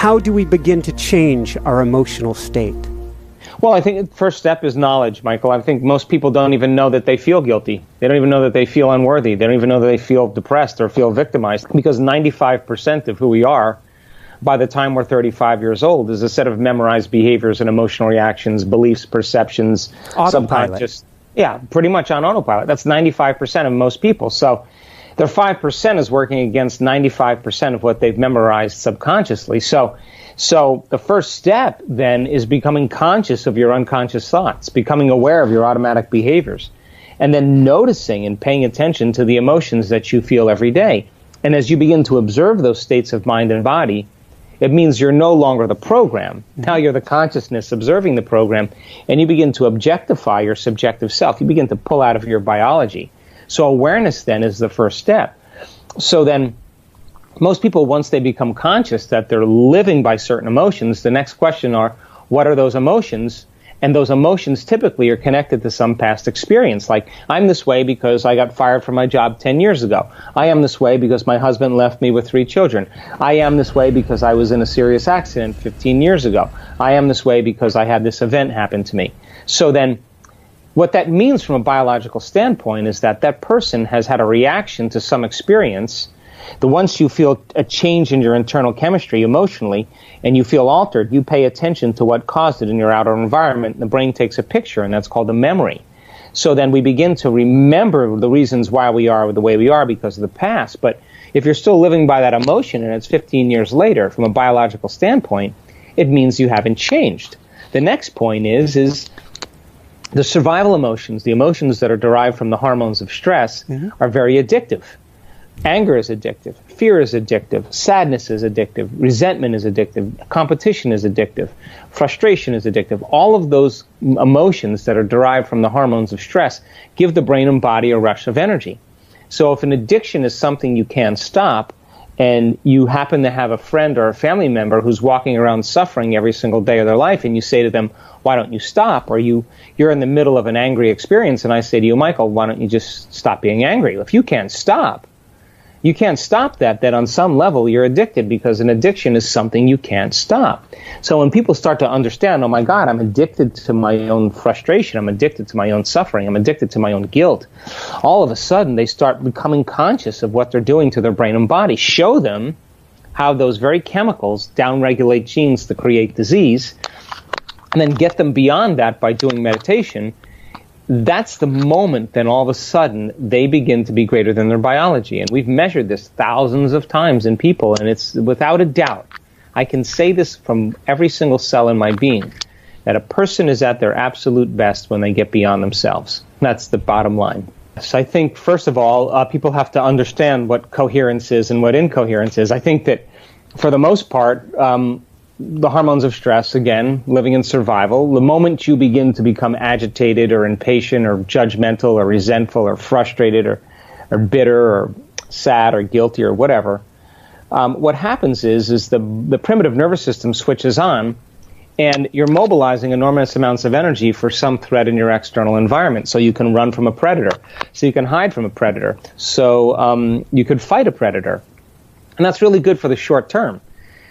how do we begin to change our emotional state? Well, I think the first step is knowledge, Michael. I think most people don't even know that they feel guilty. They don't even know that they feel unworthy. They don't even know that they feel depressed or feel victimized, because 95% of who we are by the time we're 35 years old is a set of memorized behaviors and emotional reactions, beliefs, perceptions, subconscious. Yeah, pretty much on autopilot. That's 95% of most people. So their 5% is working against 95% of what they've memorized subconsciously. So the first step then is becoming conscious of your unconscious thoughts, becoming aware of your automatic behaviors, and then noticing and paying attention to the emotions that you feel every day. And as you begin to observe those states of mind and body, it means you're no longer the program. Now you're the consciousness observing the program, and you begin to objectify your subjective self. You begin to pull out of your biology. So awareness then is the first step. So then most people, once they become conscious that they're living by certain emotions, the next question are, what are those emotions? And those emotions typically are connected to some past experience. Like, I'm this way because I got fired from my job 10 years ago. I am this way because my husband left me with 3 children. I am this way because I was in a serious accident 15 years ago. I am this way because I had this event happen to me. So then what that means from a biological standpoint is that that person has had a reaction to some experience. Once you feel a change in your internal chemistry emotionally and you feel altered, you pay attention to what caused it in your outer environment. The brain takes a picture, and that's called a memory. So then we begin to remember the reasons why we are the way we are because of the past. But if you're still living by that emotion and it's 15 years later, from a biological standpoint, it means you haven't changed. The next point is the survival emotions, the emotions that are derived from the hormones of stress, are very addictive. Anger is addictive. Fear is addictive. Sadness is addictive. Resentment is addictive. Competition is addictive. Frustration is addictive. All of those emotions that are derived from the hormones of stress give the brain and body a rush of energy. So if an addiction is something you can't stop, and you happen to have a friend or a family member who's walking around suffering every single day of their life, and you say to them, why don't you stop? Or you're in the middle of an angry experience, and I say to you, Michael, why don't you just stop being angry? If you can't stop that, then on some level you're addicted, because an addiction is something you can't stop. So when people start to understand, oh my God, I'm addicted to my own frustration, I'm addicted to my own suffering, I'm addicted to my own guilt, all of a sudden they start becoming conscious of what they're doing to their brain and body. Show them how those very chemicals downregulate genes to create disease, and then get them beyond that by doing meditation. That's the moment then all of a sudden they begin to be greater than their biology. And we've measured this thousands of times in people, and it's without a doubt, I can say this from every single cell in my being, that a person is at their absolute best when they get beyond themselves. That's the bottom line. So I think, first of all, people have to understand what coherence is and what incoherence is. I think that for the most part, the hormones of stress, again, living in survival, the moment you begin to become agitated or impatient or judgmental or resentful or frustrated or bitter or sad or guilty or whatever, what happens is the primitive nervous system switches on, and you're mobilizing enormous amounts of energy for some threat in your external environment. So you can run from a predator, so you can hide from a predator, so you could fight a predator. And that's really good for the short term.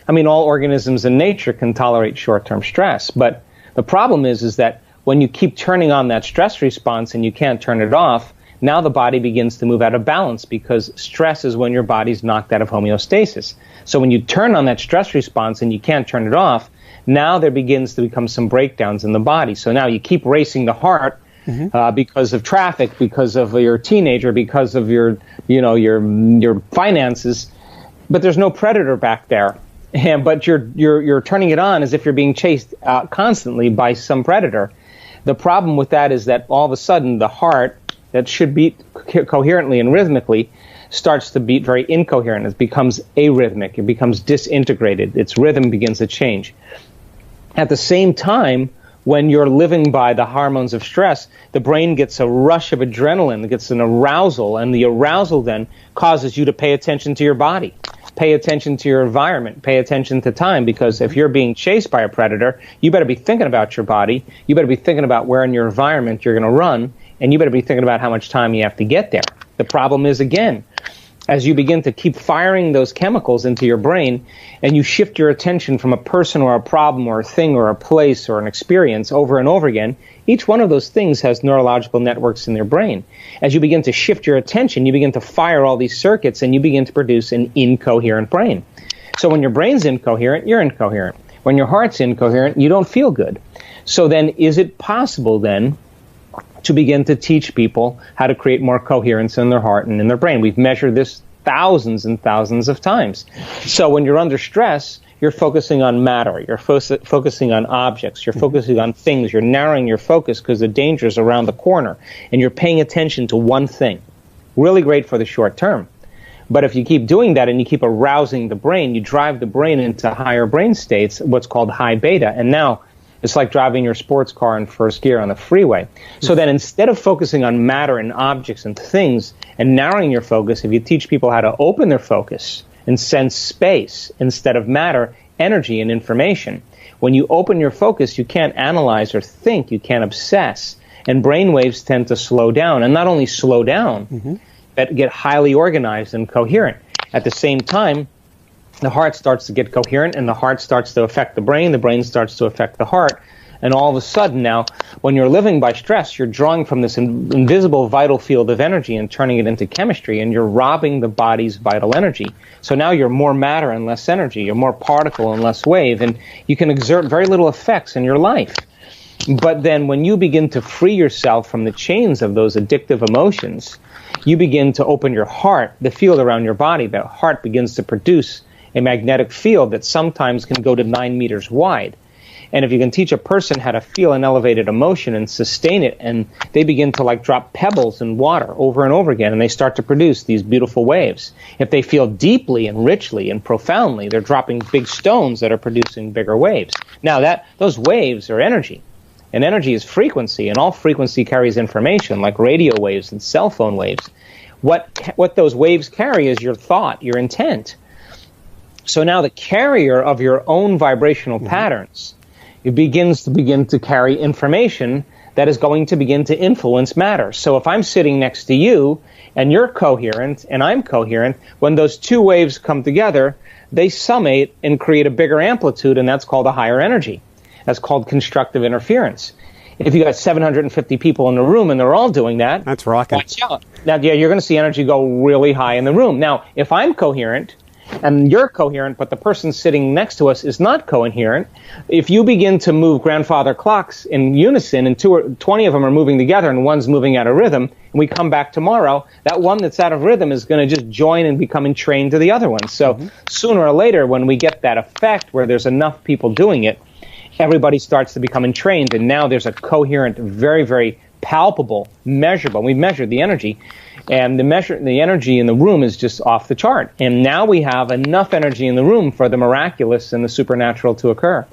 I mean, all organisms in nature can tolerate short-term stress, but the problem is that when you keep turning on that stress response and you can't turn it off, now the body begins to move out of balance, because stress is when your body's knocked out of homeostasis. So when you turn on that stress response and you can't turn it off, now there begins to become some breakdowns in the body. So now you keep racing the heart because of traffic, because of your teenager, because of your finances, but there's no predator back there. But you're turning it on as if you're being chased constantly by some predator. The problem with that is that all of a sudden the heart, that should beat coherently and rhythmically, starts to beat very incoherent. It becomes arrhythmic. It becomes disintegrated. Its rhythm begins to change. At the same time, when you're living by the hormones of stress, the brain gets a rush of adrenaline, it gets an arousal, and the arousal then causes you to pay attention to your body. Pay attention to your environment, pay attention to time, because if you're being chased by a predator, you better be thinking about your body, you better be thinking about where in your environment you're going to run, and you better be thinking about how much time you have to get there. The problem is, again, as you begin to keep firing those chemicals into your brain and you shift your attention from a person or a problem or a thing or a place or an experience over and over again, each one of those things has neurological networks in their brain. As you begin to shift your attention, you begin to fire all these circuits and you begin to produce an incoherent brain. So when your brain's incoherent, you're incoherent. When your heart's incoherent, you don't feel good. So then is it possible then to begin to teach people how to create more coherence in their heart and in their brain? We've measured this thousands and thousands of times. So when you're under stress, you're focusing on matter, you're focusing on objects, you're focusing on things, you're narrowing your focus because the danger is around the corner, and you're paying attention to one thing. Really great for the short term. But if you keep doing that and you keep arousing the brain, you drive the brain into higher brain states, what's called high beta, and now it's like driving your sports car in first gear on the freeway. So then instead of focusing on matter and objects and things and narrowing your focus, if you teach people how to open their focus and sense space instead of matter, energy, and information, when you open your focus, you can't analyze or think, you can't obsess, and brain waves tend to slow down. And not only slow down, but get highly organized and coherent. At the same time, the heart starts to get coherent, and the heart starts to affect the brain starts to affect the heart, and all of a sudden now, when you're living by stress, you're drawing from this invisible vital field of energy and turning it into chemistry, and you're robbing the body's vital energy. So now you're more matter and less energy, you're more particle and less wave, and you can exert very little effects in your life. But then when you begin to free yourself from the chains of those addictive emotions, you begin to open your heart, the field around your body. The heart begins to produce a magnetic field that sometimes can go to 9 meters wide. And if you can teach a person how to feel an elevated emotion and sustain it, and they begin to like drop pebbles in water over and over again, and they start to produce these beautiful waves. If they feel deeply and richly and profoundly, they're dropping big stones that are producing bigger waves. Now those waves are energy. And energy is frequency, and all frequency carries information, like radio waves and cell phone waves. What those waves carry is your thought, your intent. So now the carrier of your own vibrational patterns, it begins to carry information that is going to begin to influence matter. So if I'm sitting next to you, and you're coherent, and I'm coherent, when those two waves come together, they summate and create a bigger amplitude, and that's called a higher energy. That's called constructive interference. If you got 750 people in the room and they're all doing that, that's rocking. Watch out. Now, yeah, you're going to see energy go really high in the room. Now, if I'm coherent and you're coherent, but the person sitting next to us is not coherent, if you begin to move grandfather clocks in unison and 20 of them are moving together and one's moving out of rhythm, and we come back tomorrow, that one that's out of rhythm is going to just join and become entrained to the other one. So sooner or later, when we get that effect where there's enough people doing it, everybody starts to become entrained, and now there's a coherent, very, very palpable, measurable. We've measured the energy, and the energy in the room is just off the chart. And now we have enough energy in the room for the miraculous and the supernatural to occur.